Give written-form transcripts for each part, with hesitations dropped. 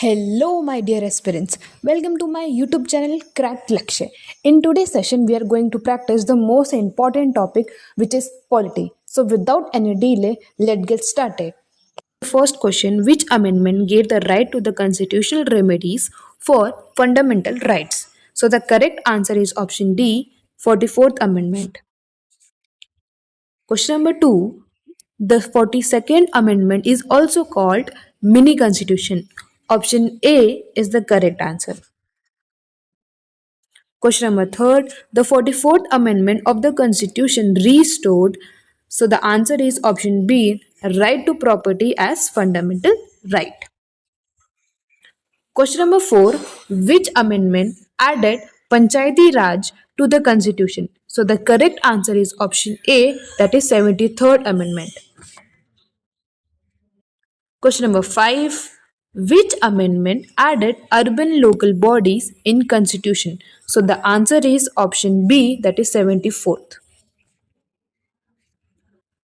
Hello, my dear aspirants. Welcome to my YouTube channel Cracked Lakshay. In today's session, we are going to practice the most important topic, which is polity. So, without any delay, let's get started. First question: which amendment gave the right to the constitutional remedies for fundamental rights? So, the correct answer is option D, 44th Amendment. Question number 2: the 42nd Amendment is also called mini constitution. Option A is the correct answer. Question number third, the 44th Amendment of the Constitution restored. So the answer is option B, right to property as fundamental right. Question number 4, which amendment added Panchayati Raj to the Constitution? So the correct answer is option A, that is 73rd Amendment. Question number 5, which amendment added urban local bodies in Constitution? So the answer is option B, that is 74th.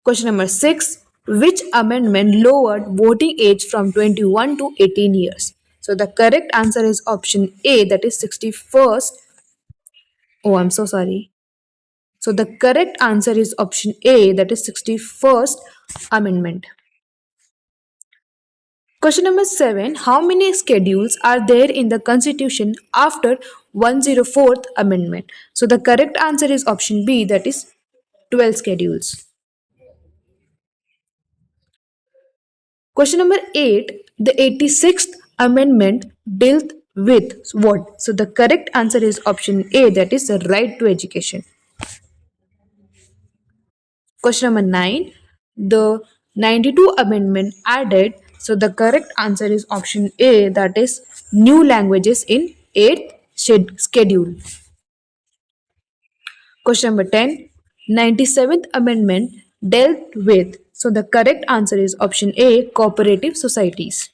Question number 6, which amendment lowered voting age from 21 to 18 years? So the correct answer is option A, that is 61st. Oh, I'm so sorry. So the correct answer is option A, that is 61st Amendment. Question number 7, how many schedules are there in the Constitution after 104th Amendment? So the correct answer is option B, that is 12 schedules. Question number 8, the 86th Amendment dealt with what? So the correct answer is option A, that is the right to education. Question number 9, the 92 Amendment added. So the correct answer is option A, that is new languages in 8th schedule. Question number 10, 97th Amendment dealt with. So the correct answer is option A, cooperative societies.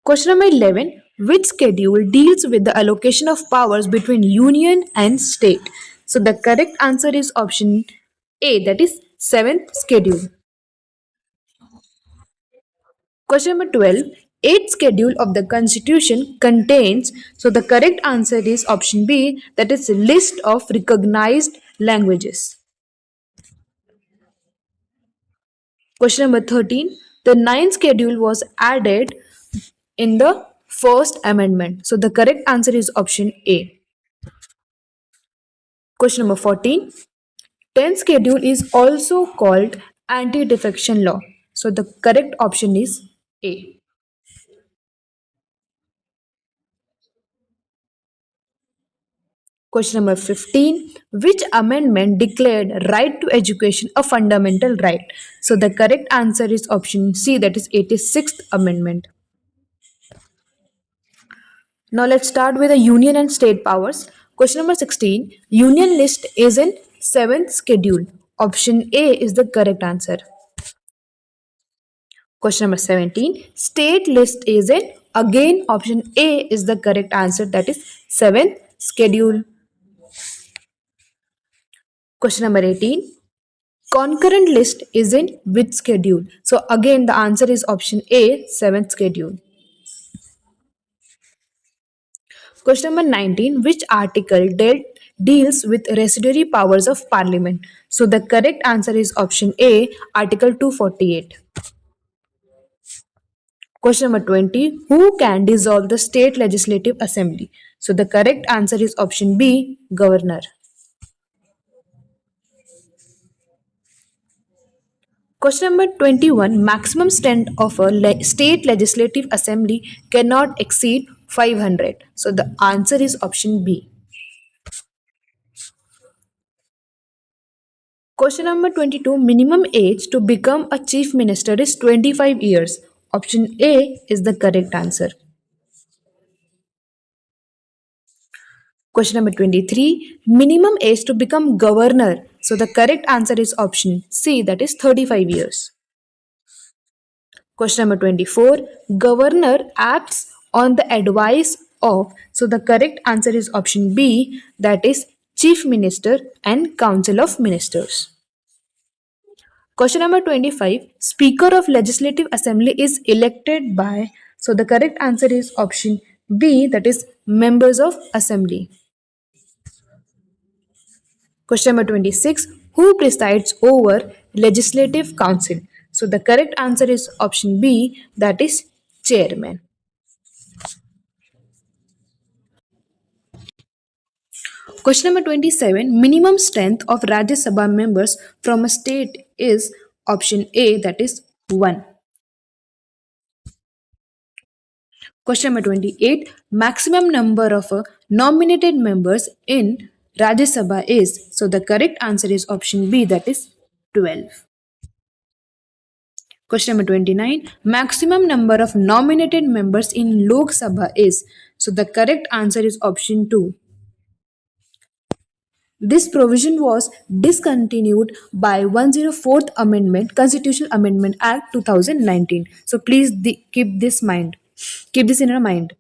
Question number 11, which schedule deals with the allocation of powers between union and state? So the correct answer is option A, that is 7th schedule. Question number 12, 8th schedule of the constitution contains. So the correct answer is option B, that is list of recognized languages. Question number 13, the ninth schedule was added in the first amendment. So the correct answer is option A. Question number 14, 10th schedule is also called anti-defection law. So the correct option is A. Question number 15, which amendment declared right to education a fundamental right? So the correct answer is option C, that is 86th Amendment. Now let's start with the union and state powers. Question number 16, union list is in 7th schedule. Option A is the correct answer. Question number 17, state list is in, again option A is the correct answer, that is 7th schedule. Question number 18, concurrent list is in which schedule? So again the answer is option A, 7th schedule. Question number 19, which article deals with residuary powers of parliament? So the correct answer is option A, article 248. Question number 20, who can dissolve the state legislative assembly? So the correct answer is option B, governor. Question number 21, maximum strength of a state legislative assembly cannot exceed 500. So the answer is option B. Question number 22, minimum age to become a chief minister is 25 years. Option A is the correct answer. Question number 23, minimum age to become governor. So the correct answer is option C, that is 35 years. Question number 24, governor acts on the advice of. So the correct answer is option B, that is chief minister and council of ministers. Question number 25. Speaker of Legislative Assembly is elected by. So the correct answer is option B, that is members of assembly. Question number 26. Who presides over Legislative Council? So the correct answer is option B, that is chairman. Question number 27. Minimum strength of Rajya Sabha members from a state is option A, that is 1. Question number 28. Maximum number of nominated members in Rajya Sabha is. So the correct answer is option B, that is 12. Question number 29. Maximum number of nominated members in Lok Sabha is. So the correct answer is option 2. This provision was discontinued by 104th Amendment, Constitutional Amendment Act 2019. So please keep this mind. Keep this in your mind.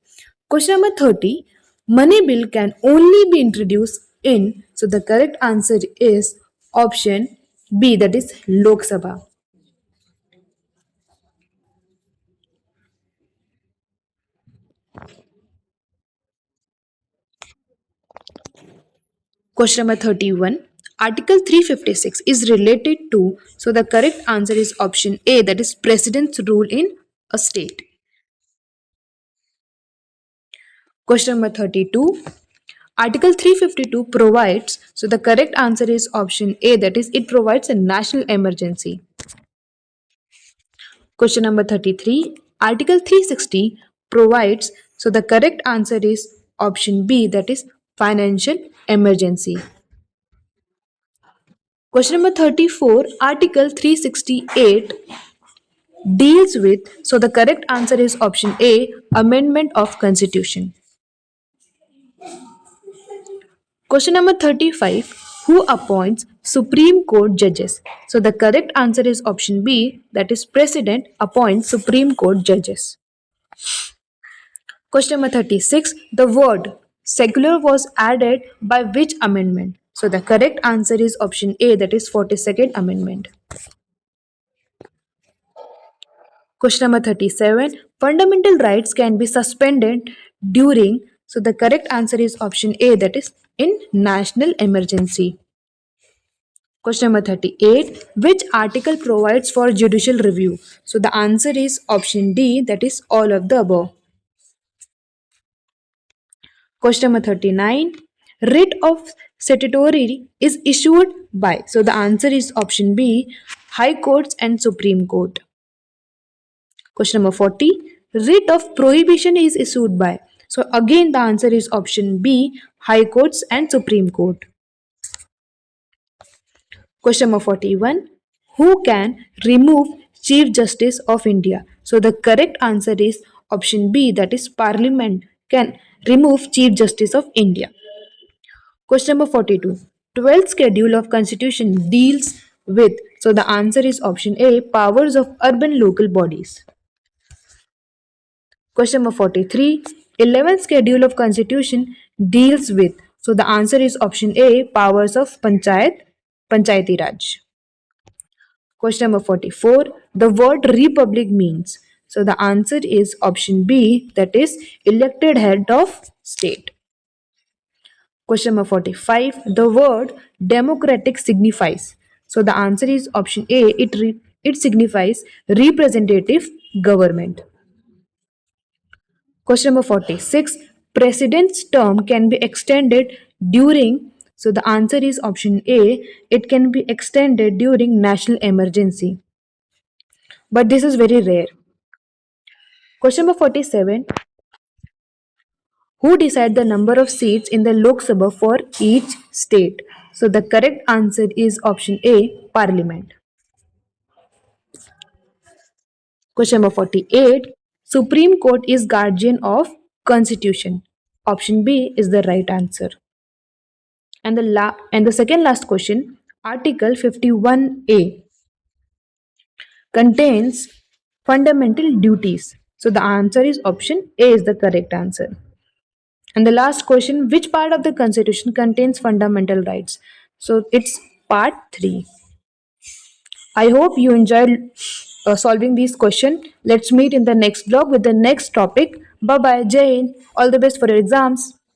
Question number 30. Money bill can only be introduced in. So the correct answer is option B, that is Lok Sabha. Question number 31. Article 356 is related to. So the correct answer is option A, that is President's rule in a state. Question number 32. Article 352 provides. So the correct answer is option A, that is it provides a national emergency. Question number 33. Article 360 provides. So the correct answer is option B, that is financial emergency. Question number 34. Article 368 deals with. So the correct answer is option A, amendment of constitution. Question number 35. Who appoints Supreme Court judges? So the correct answer is option B, that is President appoints Supreme Court judges. Question number 36. The word secular was added by which amendment? So the correct answer is option A, that is 42nd Amendment. Question number 37. Fundamental rights can be suspended during. So the correct answer is option A, that is in national emergency. Question number 38. Which article provides for judicial review? So the answer is option D, that is all of the above. Question number 39. Writ of certiorari is issued by. So the answer is option B, High Courts and Supreme Court. Question number 40. Writ of prohibition is issued by. So again the answer is option B, High Courts and Supreme Court. Question number 41. Who can remove Chief Justice of India? So the correct answer is option B, that is Parliament can remove Chief Justice of India. Question number 42. 12th schedule of Constitution deals with. So the answer is option A, powers of urban local bodies. Question number 43. 11th schedule of Constitution deals with. So the answer is option A, powers of Panchayati Raj. Question number 44. The word republic means. So the answer is option B, that is elected head of state. Question number 45. The word democratic signifies. So the answer is option A, it signifies representative government. Question number 46. President's term can be extended during. So the answer is option A, it can be extended during national emergency. But this is very rare. Question number 47. Who decide the number of seats in the Lok Sabha for each state? So the correct answer is option A, Parliament. Question number 48. Supreme Court is guardian of Constitution. Option B is the right answer. And the second last question, Article 51A contains fundamental duties. So the answer is option A is the correct answer. And the last question, which part of the Constitution contains fundamental rights? So it's part 3. I hope you enjoyed solving these questions. Let's meet in the next blog with the next topic. Bye bye, Jane. All the best for your exams.